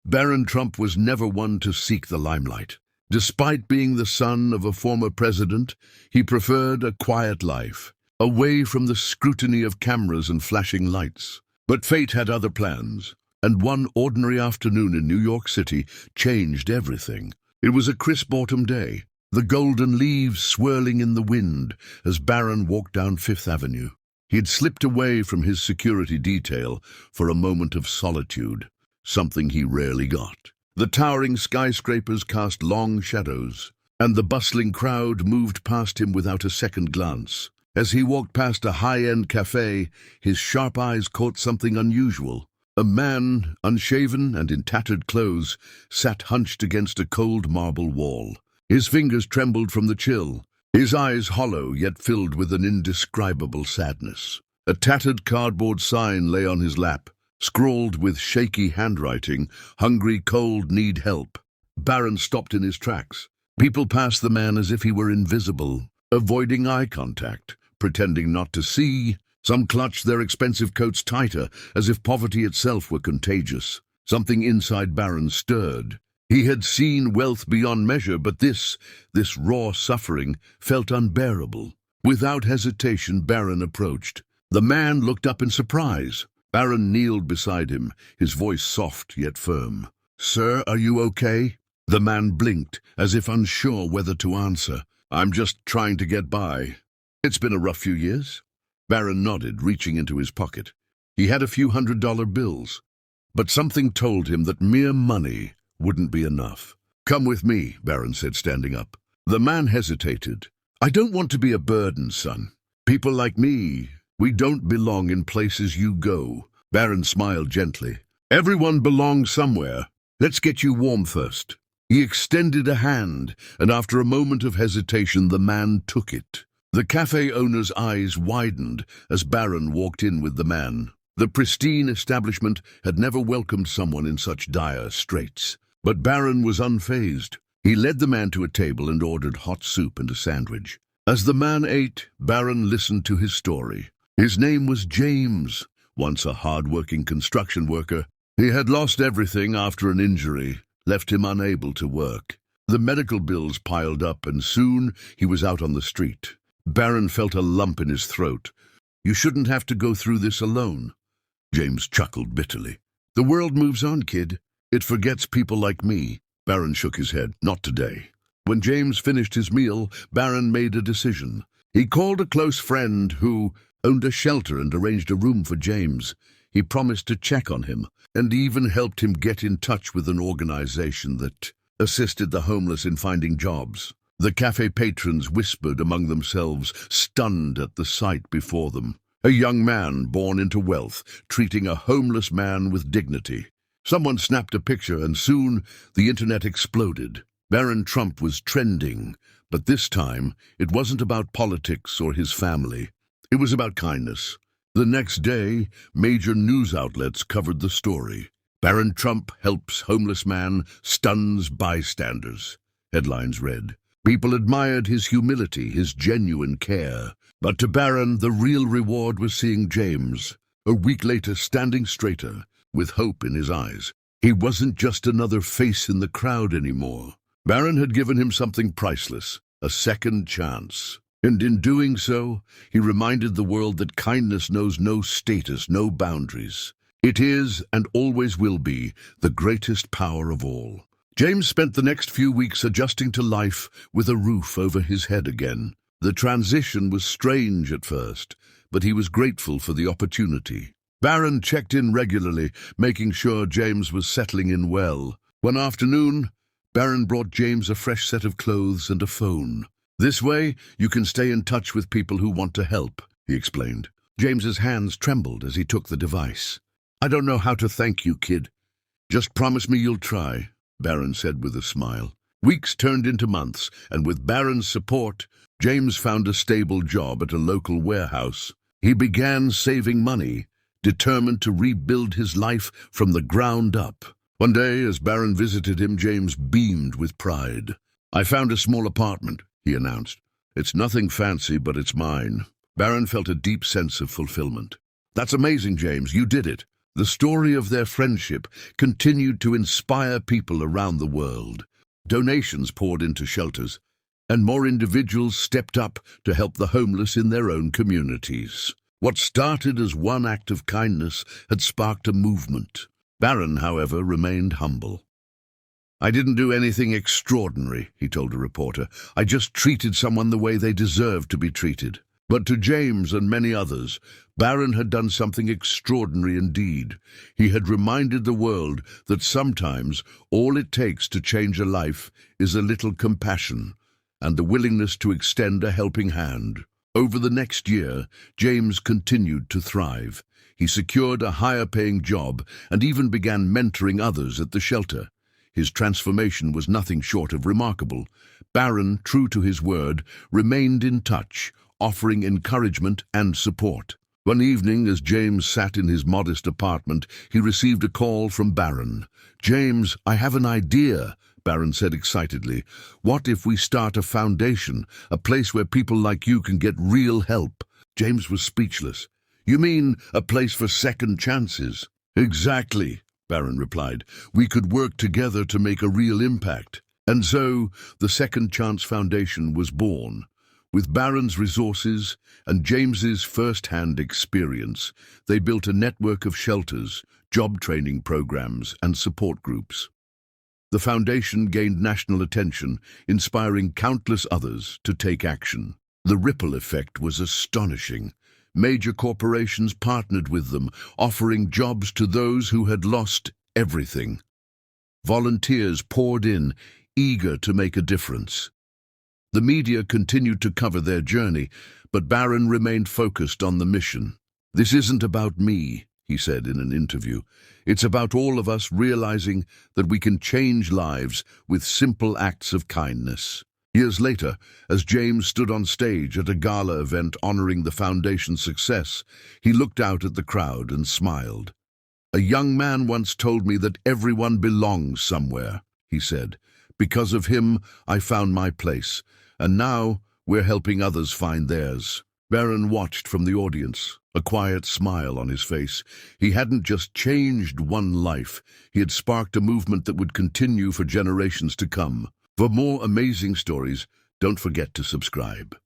Barron Trump was never one to seek the limelight. Despite being the son of a former president, he preferred a quiet life, away from the scrutiny of cameras and flashing lights. But fate had other plans, and one ordinary afternoon in New York City changed everything. It was a crisp autumn day, the golden leaves swirling in the wind as Barron walked down Fifth Avenue. He had slipped away from his security detail for a moment of solitude, something he rarely got. The towering skyscrapers cast long shadows, and the bustling crowd moved past him without a second glance. As he walked past a high-end cafe, his sharp eyes caught something unusual. A man, unshaven and in tattered clothes, sat hunched against a cold marble wall. His fingers trembled from the chill, his eyes hollow yet filled with an indescribable sadness. A tattered cardboard sign lay on his lap, scrawled with shaky handwriting, "Hungry, cold, need help." Barron stopped in his tracks. People passed the man as if he were invisible, avoiding eye contact, pretending not to see. Some clutched their expensive coats tighter, as if poverty itself were contagious. Something inside Barron stirred. He had seen wealth beyond measure, but this raw suffering felt unbearable. Without hesitation, Barron approached. The man looked up in surprise. Barron kneeled beside him, his voice soft yet firm. "Sir, are you okay?" The man blinked, as if unsure whether to answer. "I'm just trying to get by. It's been a rough few years." Barron nodded, reaching into his pocket. He had a few $100 bills, but something told him that mere money wouldn't be enough. "Come with me," Barron said, standing up. The man hesitated. "I don't want to be a burden, son. People like me, we don't belong in places you go." Barron smiled gently. "Everyone belongs somewhere. Let's get you warm first." He extended a hand, and after a moment of hesitation, the man took it. The cafe owner's eyes widened as Barron walked in with the man. The pristine establishment had never welcomed someone in such dire straits. But Barron was unfazed. He led the man to a table and ordered hot soup and a sandwich. As the man ate, Barron listened to his story. His name was James, once a hard-working construction worker. He had lost everything after an injury, left him unable to work. The medical bills piled up, and soon he was out on the street. Barron felt a lump in his throat. "You shouldn't have to go through this alone." James chuckled bitterly. "The world moves on, kid. It forgets people like me." Barron shook his head. "Not today." When James finished his meal, Barron made a decision. He called a close friend who owned a shelter and arranged a room for James. He promised to check on him, and even helped him get in touch with an organization that assisted the homeless in finding jobs. The cafe patrons whispered among themselves, stunned at the sight before them. A young man born into wealth, treating a homeless man with dignity. Someone snapped a picture, and soon the internet exploded. Barron Trump was trending, but this time it wasn't about politics or his family. It was about kindness. The next day, major news outlets covered the story. "Barron Trump helps homeless man, stuns bystanders," headlines read. People admired his humility, his genuine care. But to Barron, the real reward was seeing James, a week later, standing straighter, with hope in his eyes. He wasn't just another face in the crowd anymore. Barron had given him something priceless, a second chance. And in doing so, he reminded the world that kindness knows no status, no boundaries. It is, and always will be, the greatest power of all. James spent the next few weeks adjusting to life with a roof over his head again. The transition was strange at first, but he was grateful for the opportunity. Barron checked in regularly, making sure James was settling in well. One afternoon, Barron brought James a fresh set of clothes and a phone. "This way, you can stay in touch with people who want to help," he explained. James's hands trembled as he took the device. "I don't know how to thank you, kid. Just promise me you'll try," Barron said with a smile. Weeks turned into months, and with Barron's support, James found a stable job at a local warehouse. He began saving money, determined to rebuild his life from the ground up. One day, as Barron visited him, James beamed with pride. "I found a small apartment," he announced. "It's nothing fancy, but it's mine." Barron felt a deep sense of fulfillment. "That's amazing, James. You did it. The story of their friendship continued to inspire people around the world. Donations poured into shelters, and more individuals stepped up to help the homeless in their own communities. What started as one act of kindness had sparked a movement. Barron, however, remained humble. "I didn't do anything extraordinary," he told a reporter. "I just treated someone the way they deserved to be treated." But to James and many others, Barron had done something extraordinary indeed. He had reminded the world that sometimes all it takes to change a life is a little compassion and the willingness to extend a helping hand. Over the next year, James continued to thrive. He secured a higher-paying job and even began mentoring others at the shelter. His transformation was nothing short of remarkable. Barron, true to his word, remained in touch, offering encouragement and support. One evening, as James sat in his modest apartment, he received a call from Barron. "James, I have an idea," Barron said excitedly. "What if we start a foundation, a place where people like you can get real help?" James was speechless. "You mean a place for second chances?" "Exactly," Barron replied. "We could work together to make a real impact." And so, the Second Chance Foundation was born. With Barron's resources and James's first-hand experience, they built a network of shelters, job training programs, and support groups. The foundation gained national attention, inspiring countless others to take action. The ripple effect was astonishing. Major corporations partnered with them, offering jobs to those who had lost everything. Volunteers poured in, eager to make a difference. The media continued to cover their journey, but Barron remained focused on the mission. "This isn't about me," he said in an interview. "It's about all of us realizing that we can change lives with simple acts of kindness." Years later, as James stood on stage at a gala event honoring the foundation's success, he looked out at the crowd and smiled. "A young man once told me that everyone belongs somewhere," he said. "Because of him, I found my place, and now we're helping others find theirs." Barron watched from the audience, a quiet smile on his face. He hadn't just changed one life, he had sparked a movement that would continue for generations to come. For more amazing stories, don't forget to subscribe.